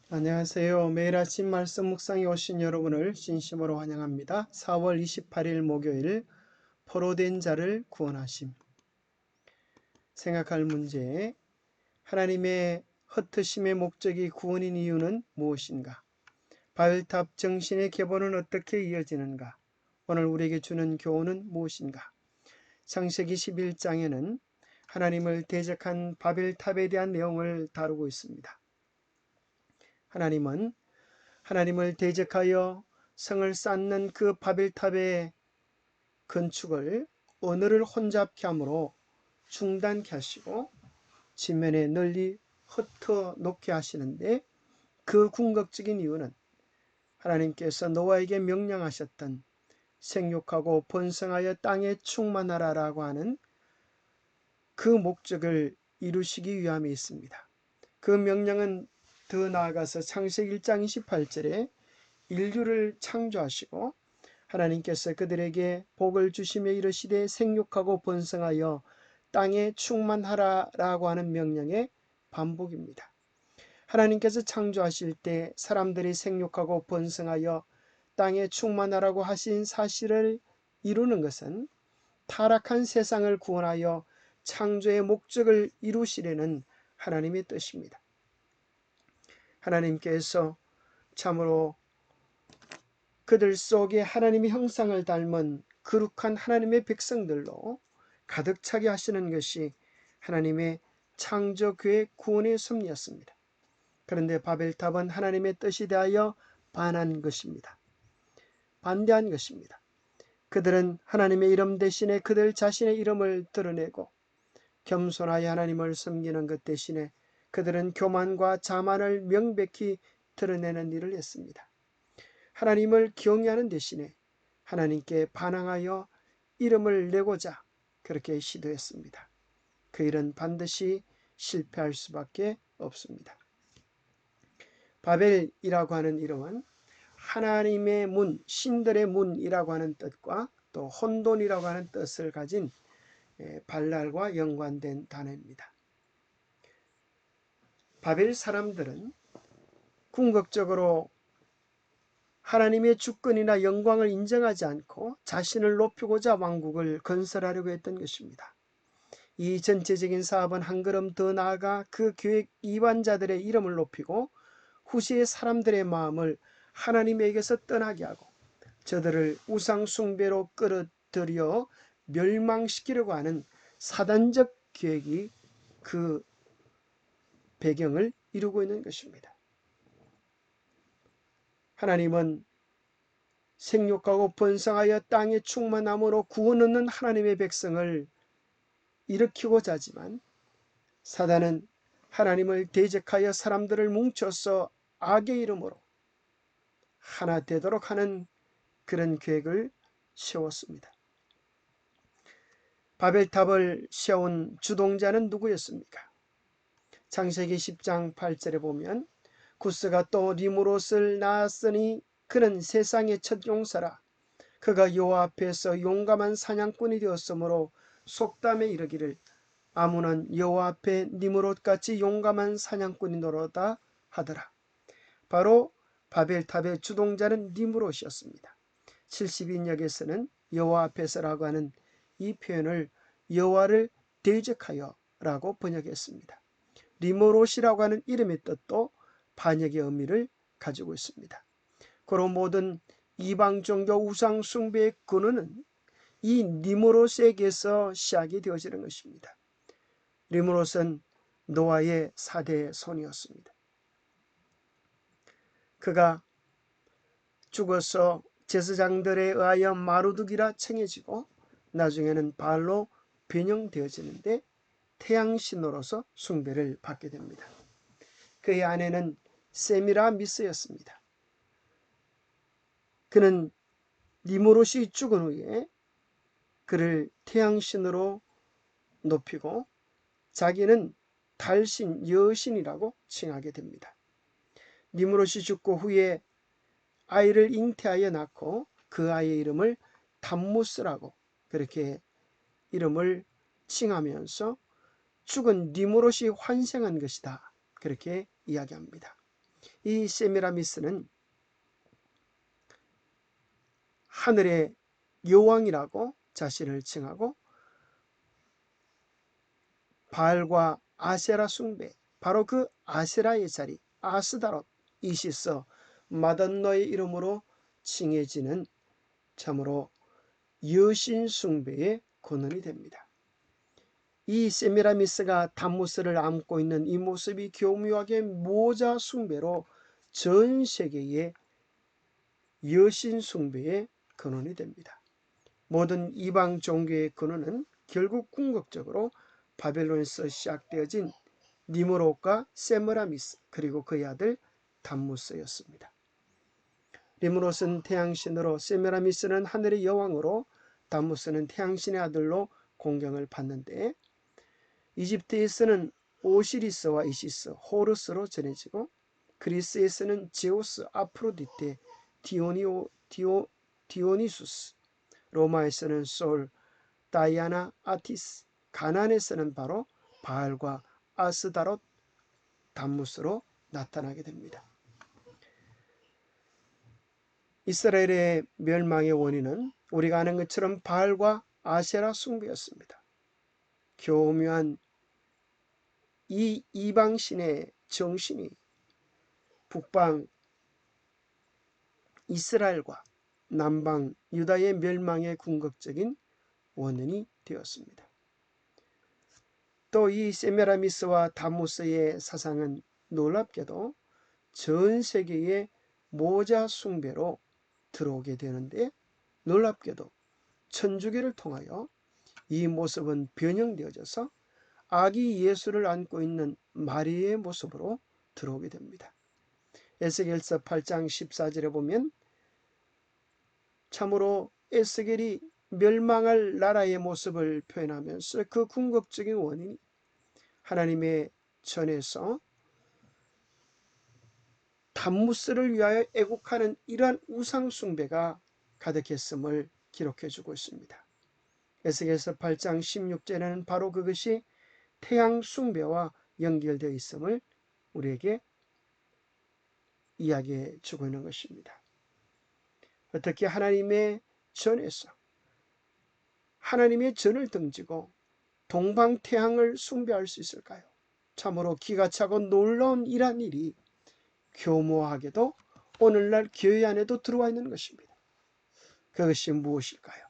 안녕하세요. 매일 아침 말씀 묵상에 오신 여러분을 진심으로 환영합니다. 4월 28일 목요일 포로된 자를 구원하심. 생각할 문제. 하나님의 흩으심의 목적이 구원인 이유는 무엇인가? 바벨탑 정신의 계보는 어떻게 이어지는가? 오늘 우리에게 주는 교훈은 무엇인가? 창세기 11장에는 하나님을 대적한 바벨탑에 대한 내용을 다루고 있습니다. 하나님은 하나님을 대적하여 성을 쌓는 그 바벨탑의 건축을 오늘을 혼잡케 함으로 중단케 하시고 지면에 널리 흩어 놓게 하시는데, 그 궁극적인 이유는 하나님께서 노아에게 명령하셨던 생육하고 번성하여 땅에 충만하라라고 하는 그 목적을 이루시기 위함에 있습니다. 그 명령은 더 나아가서 창세기 1장 28절에 인류를 창조하시고 하나님께서 그들에게 복을 주시며 이르시되 생육하고 번성하여 땅에 충만하라라고 하는 명령의 반복입니다. 하나님께서 창조하실 때 사람들이 생육하고 번성하여 땅에 충만하라고 하신 사실을 이루는 것은 타락한 세상을 구원하여 창조의 목적을 이루시려는 하나님의 뜻입니다. 하나님께서 참으로 그들 속에 하나님의 형상을 닮은 거룩한 하나님의 백성들로 가득 차게 하시는 것이 하나님의 창조계획 구원의 섭리였습니다. 그런데 바벨탑은 하나님의 뜻에 대하여 반한 것입니다. 반대한 것입니다. 그들은 하나님의 이름 대신에 그들 자신의 이름을 드러내고 겸손하여 하나님을 섬기는 것 대신에 그들은 교만과 자만을 명백히 드러내는 일을 했습니다. 하나님을 경외하는 대신에 하나님께 반항하여 이름을 내고자 그렇게 시도했습니다. 그 일은 반드시 실패할 수밖에 없습니다. 바벨이라고 하는 이름은 하나님의 문, 신들의 문이라고 하는 뜻과 또 혼돈이라고 하는 뜻을 가진 발랄과 연관된 단어입니다. 바벨 사람들은 궁극적으로 하나님의 주권이나 영광을 인정하지 않고 자신을 높이고자 왕국을 건설하려고 했던 것입니다. 이 전체적인 사업은 한 걸음 더 나아가 그 계획 이반자들의 이름을 높이고 후세의 사람들의 마음을 하나님에게서 떠나게 하고 저들을 우상 숭배로 끌어들여 멸망시키려고 하는 사단적 계획이 그 배경을 이루고 있는 것입니다. 하나님은 생육하고 번성하여 땅에 충만함으로 구원 얻는 하나님의 백성을 일으키고자 하지만 사단은 하나님을 대적하여 사람들을 뭉쳐서 악의 이름으로 하나 되도록 하는 그런 계획을 세웠습니다. 바벨탑을 세운 주동자는 누구였습니까? 창세기 10장 8절에 보면 구스가 또 리므롯을 낳았으니 그는 세상의 첫 용사라. 그가 여호와 앞에서 용감한 사냥꾼이 되었으므로 속담에 이르기를 아무는 여호와 앞에 니므롯같이 용감한 사냥꾼이노로다 하더라. 바로 바벨탑의 주동자는 니므롯이었습니다. 70인역에서는 여호와 앞에서라고 하는 이 표현을 여호와를 대적하여라고 번역했습니다. 니므롯이라고 하는 이름의 뜻도 반역의 의미를 가지고 있습니다. 그로 모든 이방 종교 우상 숭배의 근원은 이 니므롯에게서 시작이 되어지는 것입니다. 니므롯은 노아의 4대 손이었습니다. 그가 죽어서 제사장들에 의하여 마루둑이라稱해지고 나중에는 바알로 변형되어지는데 태양신으로서 숭배를 받게 됩니다. 그의 아내는 세미라미스였습니다. 그는 니므롯이 죽은 후에 그를 태양신으로 높이고 자기는 달신, 여신이라고 칭하게 됩니다. 니므롯이 죽고 후에 아이를 잉태하여 낳고 그 아이의 이름을 담무스라고 그렇게 이름을 칭하면서 죽은 니므롯이 환생한 것이다 그렇게 이야기합니다. 이 세미라미스는 하늘의 여왕이라고 자신을 칭하고 바알과 아세라 숭배, 바로 그 아세라의 자리 아스다롯, 이시스, 마단너의 이름으로 칭해지는 참으로 여신 숭배의 근원이 됩니다. 이 세미라미스가 담무스를 안고 있는 이 모습이 교묘하게 모자 숭배로 전 세계의 여신 숭배의 근원이 됩니다. 모든 이방 종교의 근원은 결국 궁극적으로 바벨론에서 시작되어진 니므롯과 세므라미스 그리고 그의 아들 담무스였습니다. 니므롯은 태양신으로, 세므라미스는 하늘의 여왕으로, 담무스는 태양신의 아들로 공경을 받는데 이집트에서는 오시리스와 이시스, 호르스로 전해지고 그리스에서는 제우스, 아프로디테, 디오니수스, 로마에서는 솔, 다이아나, 아티스, 가나안에서는 바로 바알과 아스다롯, 담무스로 나타나게 됩니다. 이스라엘의 멸망의 원인은 우리가 아는 것처럼 바알과 아세라 숭배였습니다. 교묘한 이 이방신의 정신이 북방 이스라엘과 남방 유다의 멸망의 궁극적인 원인이 되었습니다. 또 이 세미라미스와 담무스의 사상은 놀랍게도 전 세계의 모자 숭배로 들어오게 되는데 놀랍게도 천주교를 통하여 이 모습은 변형되어져서 아기 예수를 안고 있는 마리아의 모습으로 들어오게 됩니다. 에스겔서 8장 14절에 보면 참으로 에스겔이 멸망할 나라의 모습을 표현하면서 그 궁극적인 원인이 하나님의 전에서 담무스를 위하여 애국하는 이러한 우상 숭배가 가득했음을 기록해 주고 있습니다. 에스겔서 8장 16절에는 바로 그것이 태양 숭배와 연결되어 있음을 우리에게 이야기해 주고 있는 것입니다. 어떻게 하나님의 전에서 하나님의 전을 등지고 동방태양을 숭배할 수 있을까요? 참으로 기가 차고 놀라운 이러한 일이 교묘하게도 오늘날 교회 안에도 들어와 있는 것입니다. 그것이 무엇일까요?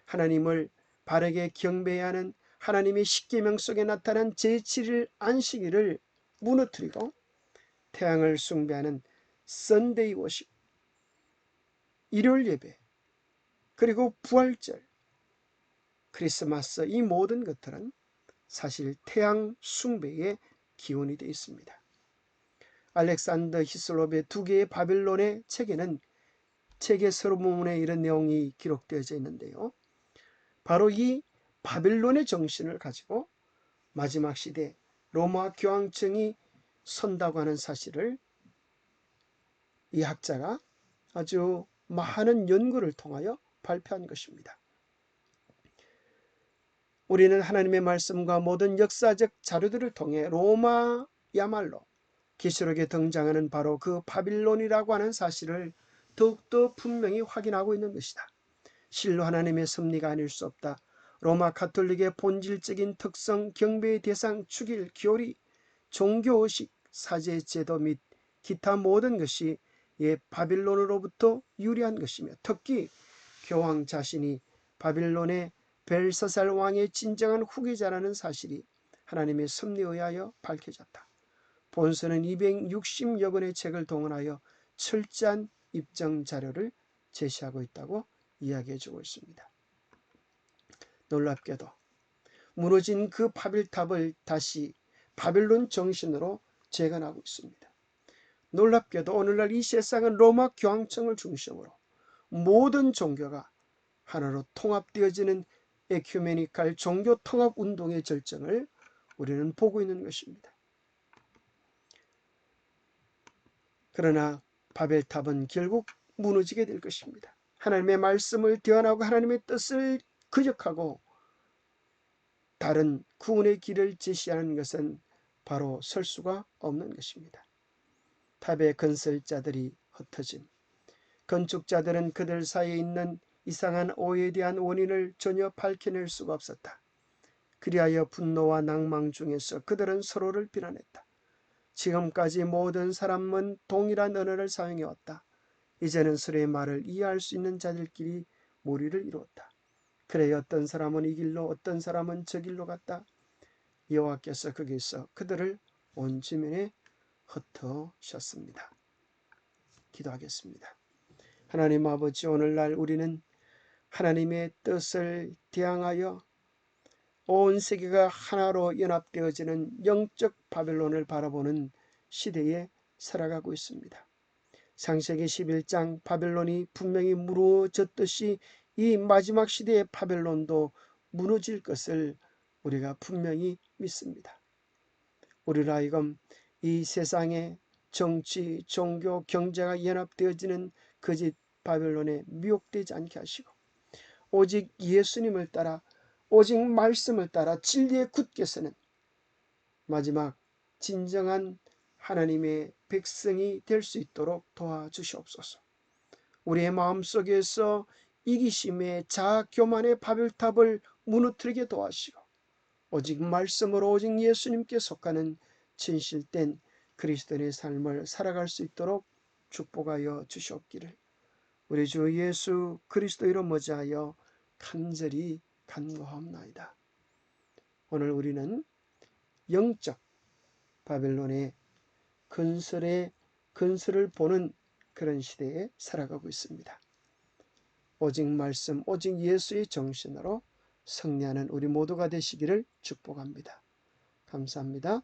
하나님을 바르게 경배해야 하는 하나님의 십계명 속에 나타난 제7일 안식일을 무너뜨리고 태양을 숭배하는 선데이 워십, 일요일 예배, 그리고 부활절, 크리스마스, 이 모든 것들은 사실 태양 숭배의 기원이 되어 있습니다. 알렉산더 히슬롭의 두 개의 바빌론의 책에는 책의 서론 부분에 이런 내용이 기록되어져 있는데요. 바로 이 바빌론의 정신을 가지고 마지막 시대 로마 교황청이 선다고 하는 사실을 이 학자가 아주 많은 연구를 통하여 발표한 것입니다. 우리는 하나님의 말씀과 모든 역사적 자료들을 통해 로마야말로 계시록에 등장하는 바로 그 바빌론이라고 하는 사실을 더욱더 분명히 확인하고 있는 것이다. 실로 하나님의 섭리가 아닐 수 없다. 로마 가톨릭의 본질적인 특성, 경배의 대상, 축일, 교리, 종교의식, 사제 제도 및 기타 모든 것이 옛 바빌론으로부터 유래한 것이며 특히 교황 자신이 바빌론의 벨사살 왕의 진정한 후계자라는 사실이 하나님의 섭리에 의하여 밝혀졌다. 본서는 260여 권의 책을 동원하여 철저한 입증 자료를 제시하고 있다고 이야기해주고 있습니다. 놀랍게도 무너진 그 바빌탑을 다시 바빌론 정신으로 재건하고 있습니다. 놀랍게도 오늘날 이 세상은 로마 교황청을 중심으로 모든 종교가 하나로 통합되어지는 에큐메니칼 종교 통합 운동의 절정을 우리는 보고 있는 것입니다. 그러나 바벨탑은 결국 무너지게 될 것입니다. 하나님의 말씀을 대언하고 하나님의 뜻을 거역하고 다른 구원의 길을 제시하는 것은 바로 설 수가 없는 것입니다. 탑의 건설자들이 흩어짐. 건축자들은 그들 사이에 있는 이상한 오해에 대한 원인을 전혀 밝혀낼 수가 없었다. 그리하여 분노와 낭망 중에서 그들은 서로를 비난했다. 지금까지 모든 사람은 동일한 언어를 사용해왔다. 이제는 서로의 말을 이해할 수 있는 자들끼리 무리를 이루었다. 그래 어떤 사람은 이 길로 어떤 사람은 저 길로 갔다. 여호와께서 거기서 그들을 온 지면에 흩으셨습니다. 기도하겠습니다. 하나님 아버지, 오늘날 우리는 하나님의 뜻을 대항하여 온 세계가 하나로 연합되어지는 영적 바벨론을 바라보는 시대에 살아가고 있습니다. 창세기 11장 바벨론이 분명히 무너졌듯이 이 마지막 시대의 바벨론도 무너질 것을 우리가 분명히 믿습니다. 우리로 하여금 이 세상의 정치, 종교, 경제가 연합되어지는 거짓 바벨론에 미혹되지 않게 하시고 오직 예수님을 따라 오직 말씀을 따라 진리에 굳게 서는 마지막 진정한 하나님의 백성이 될 수 있도록 도와주시옵소서. 우리의 마음속에서 이기심의 자아 교만의 바벨탑을 무너뜨리게 도와주시고 오직 말씀으로 오직 예수님께 속하는 진실된 그리스도인의 삶을 살아갈 수 있도록 축복하여 주시옵기를 우리 주 예수 그리스도 이름 머지하여 간절히 간구하옵나이다. 오늘 우리는 영적 바벨론의 건설을 보는 그런 시대에 살아가고 있습니다. 오직 말씀, 오직 예수의 정신으로 승리하는 우리 모두가 되시기를 축복합니다. 감사합니다.